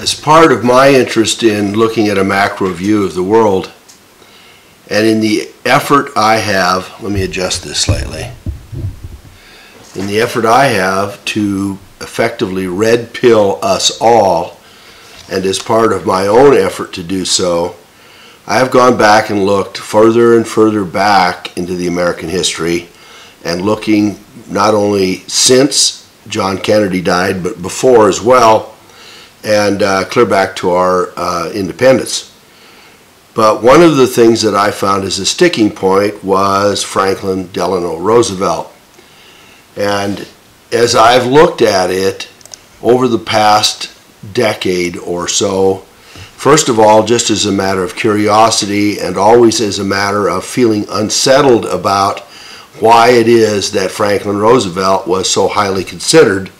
As part of my interest in looking at a macro view of the world, and in the effort I have, let me adjust this slightly, in the effort I have to effectively red pill us all, and as part of my own effort to do so, I have gone back and looked further and further back into the American history, and looking not only since John Kennedy died, but before as well, and clear back to our independence. But one of the things that I found as a sticking point was Franklin Delano Roosevelt. And as I've looked at it over the past decade or so, first of all, just as a matter of curiosity and always as a matter of feeling unsettled about why it is that Franklin Roosevelt was so highly considered,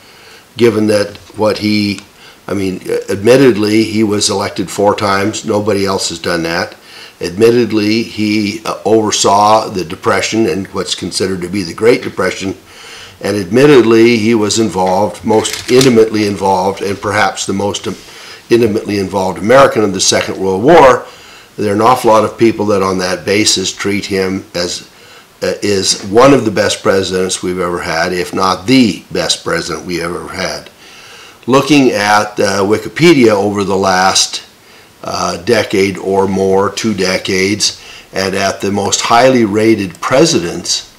given that admittedly, he was elected 4 times. Nobody else has done that. Admittedly, he oversaw the Depression and what's considered to be the Great Depression. And admittedly, he was involved, most intimately involved, and perhaps the most intimately involved American in the Second World War. There are an awful lot of people that on that basis treat him as is one of the best presidents we've ever had, if not the best president we ever had. Looking at Wikipedia over the last decade or more, 2 decades, and at the most highly rated presidents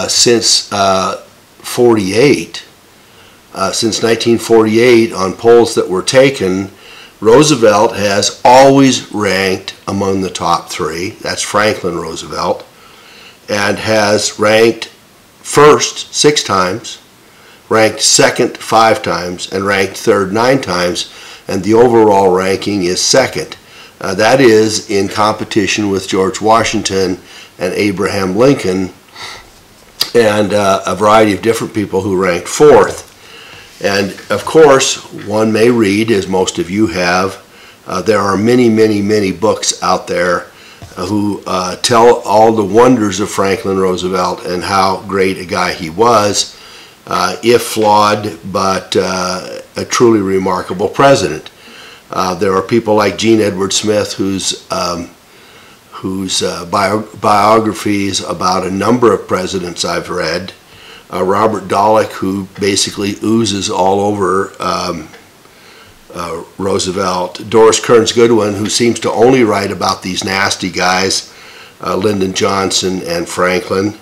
since 1948, on polls that were taken, Roosevelt has always ranked among the top 3. That's Franklin Roosevelt, and has ranked first 6 times, ranked second 5 times, and ranked third 9 times, and the overall ranking is second. That is in competition with George Washington and Abraham Lincoln and a variety of different people who ranked 4th. And of course, one may read, as most of you have, there are many, many, many books out there who tell all the wonders of Franklin Roosevelt and how great a guy he was, if flawed, but a truly remarkable president. There are people like Gene Edward Smith, whose biographies about a number of presidents I've read. Robert Dallek, who basically oozes all over Roosevelt. Doris Kearns Goodwin, who seems to only write about these nasty guys, Lyndon Johnson and Franklin.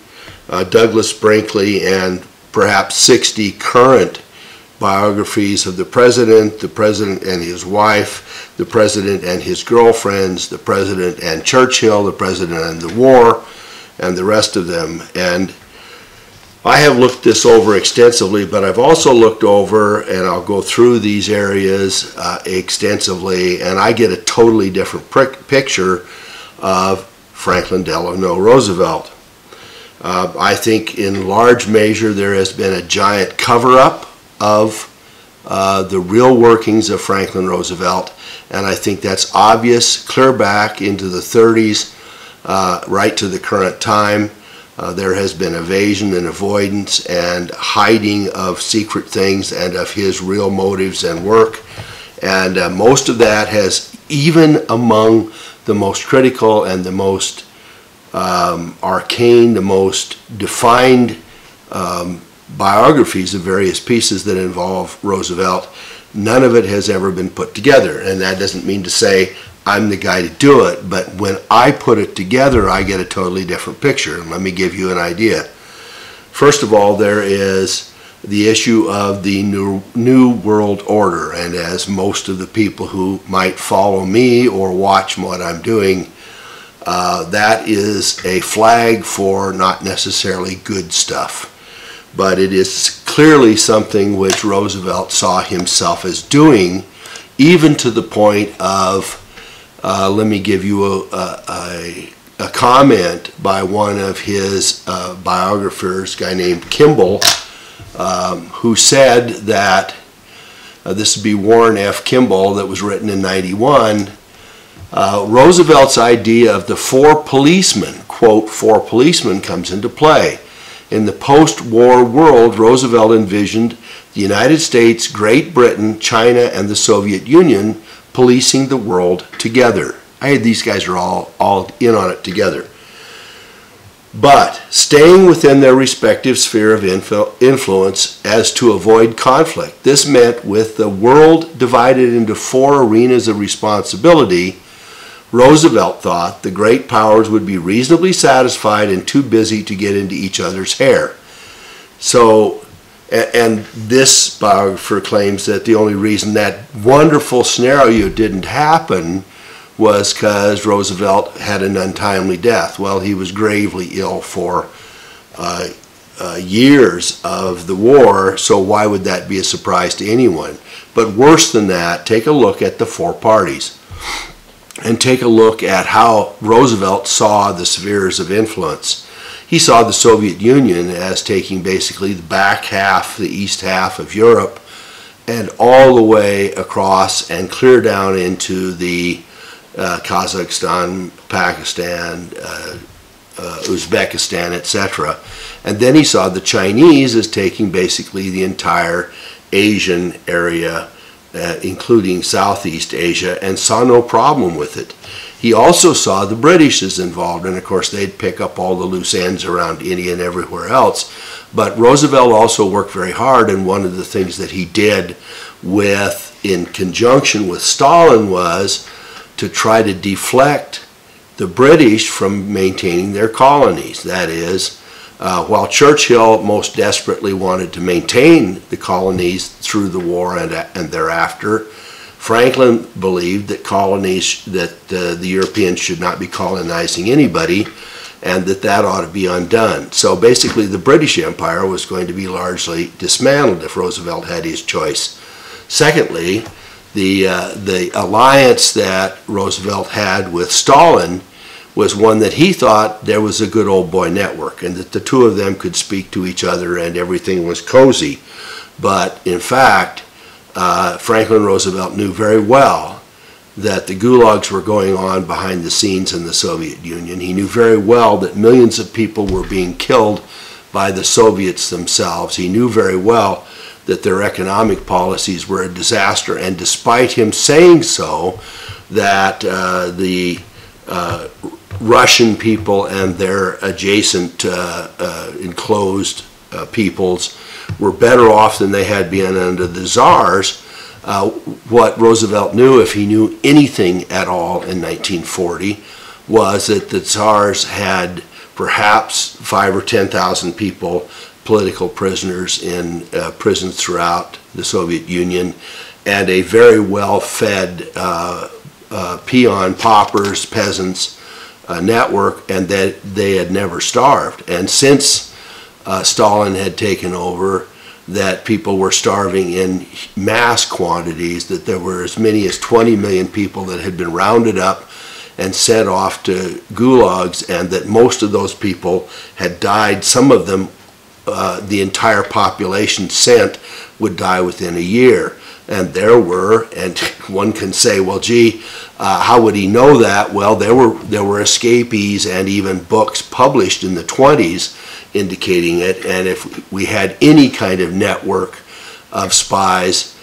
Douglas Brinkley, and perhaps 60 current biographies of the president and his wife, the president and his girlfriends, the president and Churchill, the president and the war, and the rest of them. And I have looked this over extensively, but I've also looked over, and I'll go through these areas extensively, and I get a totally different picture of Franklin Delano Roosevelt. I think in large measure there has been a giant cover-up of the real workings of Franklin Roosevelt, and I think that's obvious clear back into the 30s, right to the current time. There has been evasion and avoidance and hiding of secret things and of his real motives and work, and most of that has, even among the most critical and the most arcane, the most defined biographies of various pieces that involve Roosevelt, none of it has ever been put together. And that doesn't mean to say I'm the guy to do it, but when I put it together, I get a totally different picture. And let me give you an idea. First of all, there is the issue of the New World Order, and as most of the people who might follow me or watch what I'm doing, that is a flag for not necessarily good stuff. But it is clearly something which Roosevelt saw himself as doing, even to the point of, let me give you a comment by one of his biographers, a guy named Kimball, who said that, this would be Warren F. Kimball, that was written in '91, Roosevelt's idea of the 4 policemen, quote, 4 policemen, comes into play. In the post-war world, Roosevelt envisioned The United States, Great Britain, China, and the Soviet Union policing the world together. These guys are all in on it together. But staying within their respective sphere of influence as to avoid conflict. This meant with the world divided into 4 arenas of responsibility, Roosevelt thought the great powers would be reasonably satisfied and too busy to get into each other's hair. So, and this biographer claims that the only reason that wonderful scenario didn't happen was because Roosevelt had an untimely death. Well, he was gravely ill for years of the war, so why would that be a surprise to anyone? But worse than that, take a look at the 4 parties and take a look at how Roosevelt saw the spheres of influence. He saw the Soviet Union as taking basically the back half, the east half of Europe, and all the way across and clear down into the Kazakhstan, Pakistan, Uzbekistan, etc. And then he saw the Chinese as taking basically the entire Asian area, including Southeast Asia, and saw no problem with it. He also saw the British as involved, and of course they'd pick up all the loose ends around India and everywhere else. But Roosevelt also worked very hard, and one of the things that he did in conjunction with Stalin was to try to deflect the British from maintaining their colonies. That is, while Churchill most desperately wanted to maintain the colonies through the war and thereafter, Franklin believed that the Europeans should not be colonizing anybody, and that ought to be undone. So basically the British Empire was going to be largely dismantled if Roosevelt had his choice. Secondly, the alliance that Roosevelt had with Stalin was one that he thought there was a good old boy network, and that the two of them could speak to each other and everything was cozy. But in fact, Franklin Roosevelt knew very well that the gulags were going on behind the scenes in the Soviet Union. He knew very well that millions of people were being killed by the Soviets themselves. He knew very well that their economic policies were a disaster, and despite him saying so, that the Russian people and their adjacent enclosed peoples were better off than they had been under the czars. What Roosevelt knew, if he knew anything at all in 1940, was that the czars had perhaps 5,000 or 10,000 people, political prisoners in prisons throughout the Soviet Union, and a very well-fed peon, paupers, peasants network, and that they had never starved. And since Stalin had taken over, that people were starving in mass quantities, that there were as many as 20 million people that had been rounded up and sent off to gulags, and that most of those people had died. Some of them, the entire population sent, would die within a year. And there were, and one can say, well, gee, how would he know that? Well, there were escapees and even books published in the 20s indicating it. And if we had any kind of network of spies,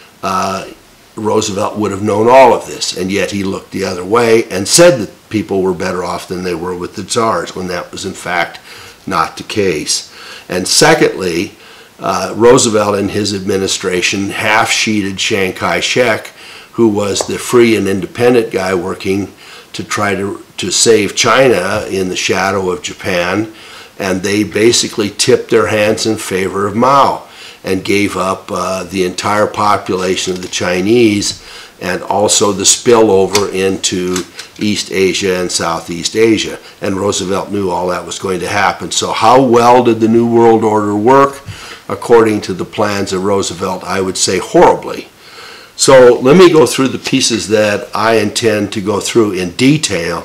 Roosevelt would have known all of this. And yet he looked the other way and said that people were better off than they were with the czars, when that was in fact not the case. And secondly, Roosevelt and his administration half-sheeted Chiang Kai-shek, who was the free and independent guy working to try to save China in the shadow of Japan, and they basically tipped their hands in favor of Mao and gave up the entire population of the Chinese, and also the spillover into East Asia and Southeast Asia. And Roosevelt knew all that was going to happen. So how well did the New World Order work? According to the plans of Roosevelt, I would say horribly. So let me go through the pieces that I intend to go through in detail.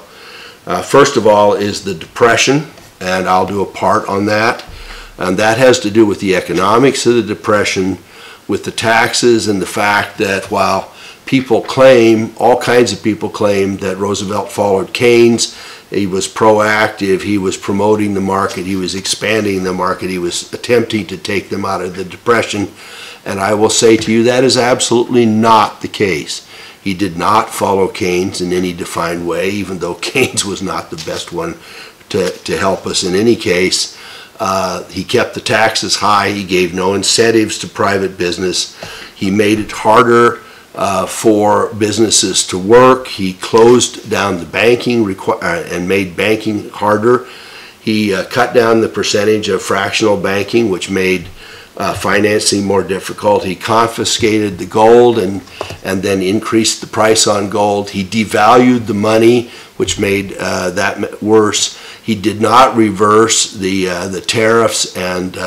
First of all is the Depression, and I'll do a part on that. And that has to do with the economics of the Depression, with the taxes, and the fact that while people claim, all kinds of people claim, that Roosevelt followed Keynes, he was proactive, he was promoting the market, he was expanding the market, he was attempting to take them out of the Depression. And I will say to you that is absolutely not the case. He did not follow Keynes in any defined way, even though Keynes was not the best one to help us in any case. He kept the taxes high. He gave no incentives to private business. He made it harder for businesses to work. He closed down the banking and made banking harder. He cut down the percentage of fractional banking, which made financing more difficult. He confiscated the gold and then increased the price on gold. He devalued the money, which made that worse. He did not reverse the tariffs and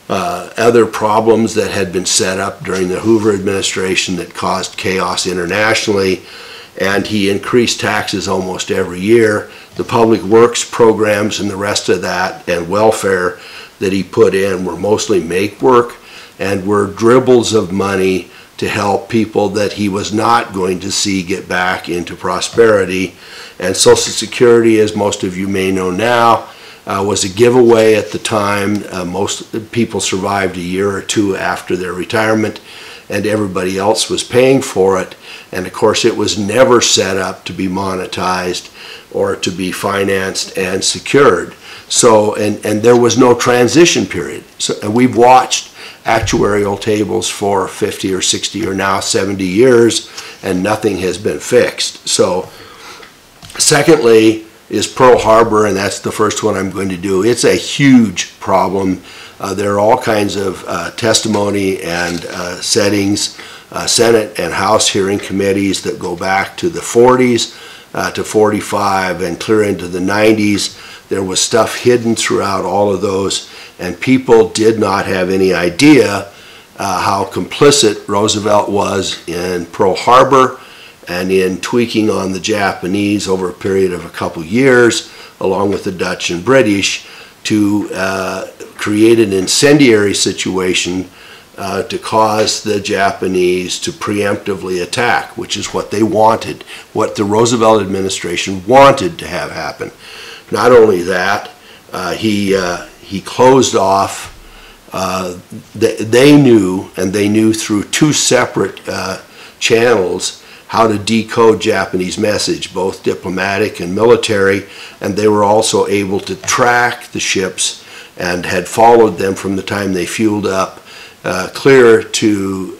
other problems that had been set up during the Hoover administration that caused chaos internationally. And he increased taxes almost every year. The public works programs and the rest of that and welfare that he put in were mostly make work and were dribbles of money to help people that he was not going to see get back into prosperity. And Social Security, as most of you may know now, was a giveaway at the time. Most people survived a year or two after their retirement, and everybody else was paying for it. And of course, it was never set up to be monetized or to be financed and secured. So, and there was no transition period. So, and we've watched actuarial tables for 50 or 60 or now 70 years, and nothing has been fixed. So, secondly is Pearl Harbor, and that's the first one I'm going to do. It's a huge problem. There are all kinds of testimony and settings, Senate and House hearing committees that go back to the 40s to 45 and clear into the 90s. There was stuff hidden throughout all of those, and people did not have any idea how complicit Roosevelt was in Pearl Harbor and in tweaking on the Japanese over a period of a couple years, along with the Dutch and British, to create an incendiary situation to cause the Japanese to preemptively attack, which is what they wanted, what the Roosevelt administration wanted to have happen. Not only that, he closed off, they knew, and they knew through two separate channels, how to decode Japanese message, both diplomatic and military, and they were also able to track the ships and had followed them from the time they fueled up clear to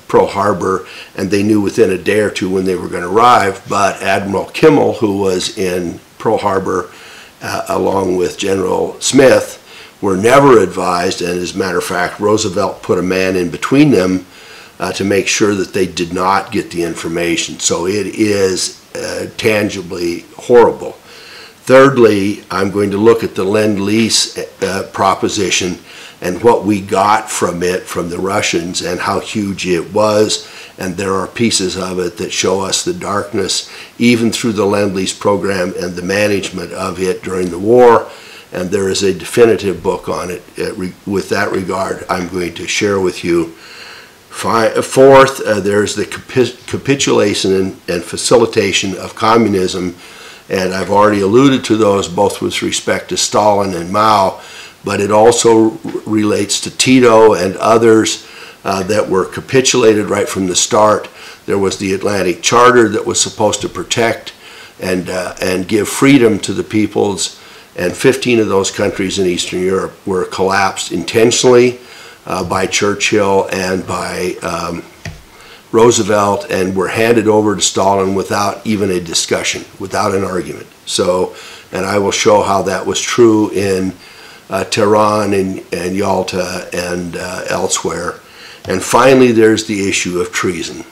Pearl Harbor, and they knew within a day or two when they were going to arrive. But Admiral Kimmel, who was in Pearl Harbor along with General Smith, were never advised, and as a matter of fact, Roosevelt put a man in between them to make sure that they did not get the information. So it is tangibly horrible. Thirdly, I'm going to look at the Lend-Lease proposition and what we got from it from the Russians and how huge it was. And there are pieces of it that show us the darkness, even through the Lend-Lease program and the management of it during the war. And there is a definitive book on it with that regard I'm going to share with you. Fourth, there's the capitulation and facilitation of communism, and I've already alluded to those both with respect to Stalin and Mao, but it also relates to Tito and others that were capitulated right from the start. There was the Atlantic Charter that was supposed to protect and give freedom to the peoples, and 15 of those countries in Eastern Europe were collapsed intentionally by Churchill and by Roosevelt, and were handed over to Stalin without even a discussion, without an argument. So, and I will show how that was true in Tehran and Yalta and elsewhere. And finally, there's the issue of treason.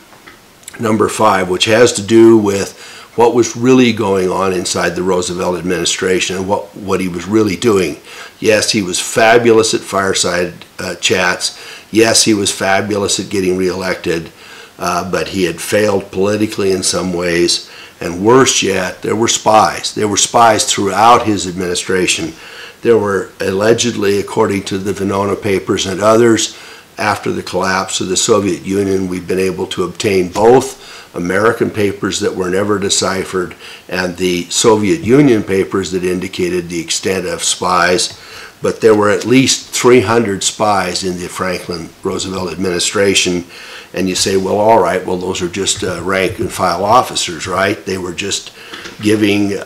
Number 5, which has to do with what was really going on inside the Roosevelt administration and what he was really doing. Yes, he was fabulous at fireside chats. Yes, he was fabulous at getting reelected, but he had failed politically in some ways. And worse yet, there were spies. There were spies throughout his administration. There were allegedly, according to the Venona papers and others, after the collapse of the Soviet Union, we've been able to obtain both American papers that were never deciphered and the Soviet Union papers that indicated the extent of spies. but there were at least 300 spies in the Franklin Roosevelt administration. And you say, well, all right, well, those are just rank and file officers, right? They were just giving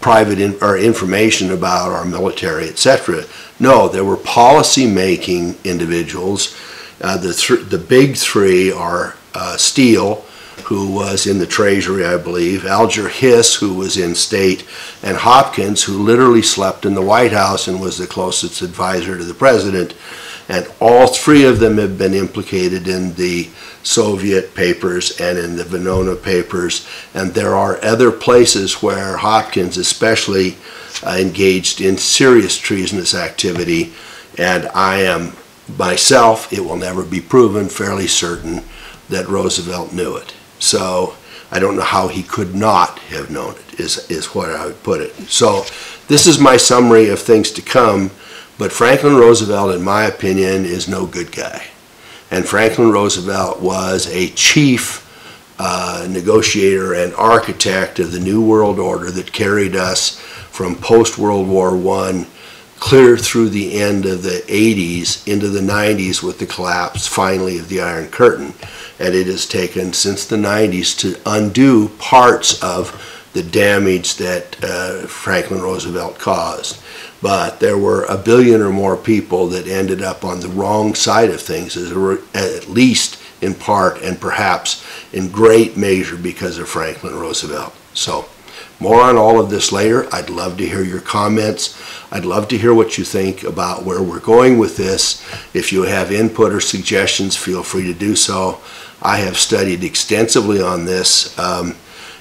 private information about our military, etc. No, there were policy-making individuals. The big three are Steele, who was in the Treasury, I believe, Alger Hiss, who was in State, and Hopkins, who literally slept in the White House and was the closest advisor to the president. And all three of them have been implicated in the Soviet papers and in the Venona papers. And there are other places where Hopkins especially engaged in serious treasonous activity. And I am myself, it will never be proven, fairly certain that Roosevelt knew it. So I don't know how he could not have known it, is what I would put it. So this is my summary of things to come. But Franklin Roosevelt, in my opinion, is no good guy. And Franklin Roosevelt was a chief negotiator and architect of the New World Order that carried us from post-World War I clear through the end of the 80s into the 90s with the collapse, finally, of the Iron Curtain. And it has taken, since the 90s, to undo parts of the damage that Franklin Roosevelt caused. But there were a billion or more people that ended up on the wrong side of things, at least in part and perhaps in great measure because of Franklin Roosevelt. So more on all of this later. I'd love to hear your comments. I'd love to hear what you think about where we're going with this. If you have input or suggestions, feel free to do so. I have studied extensively on this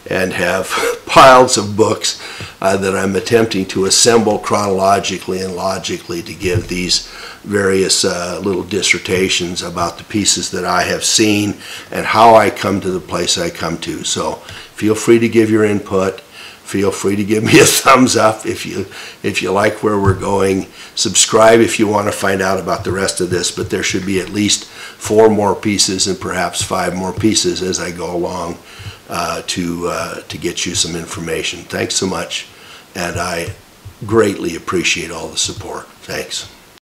and have piles of books that I'm attempting to assemble chronologically and logically to give these various little dissertations about the pieces that I have seen and how I come to the place I come to. So feel free to give your input. Feel free to give me a thumbs up if you like where we're going. Subscribe if you want to find out about the rest of this, but there should be at least 4 more pieces and perhaps 5 more pieces as I go along to get you some information. Thanks so much, and I greatly appreciate all the support. Thanks.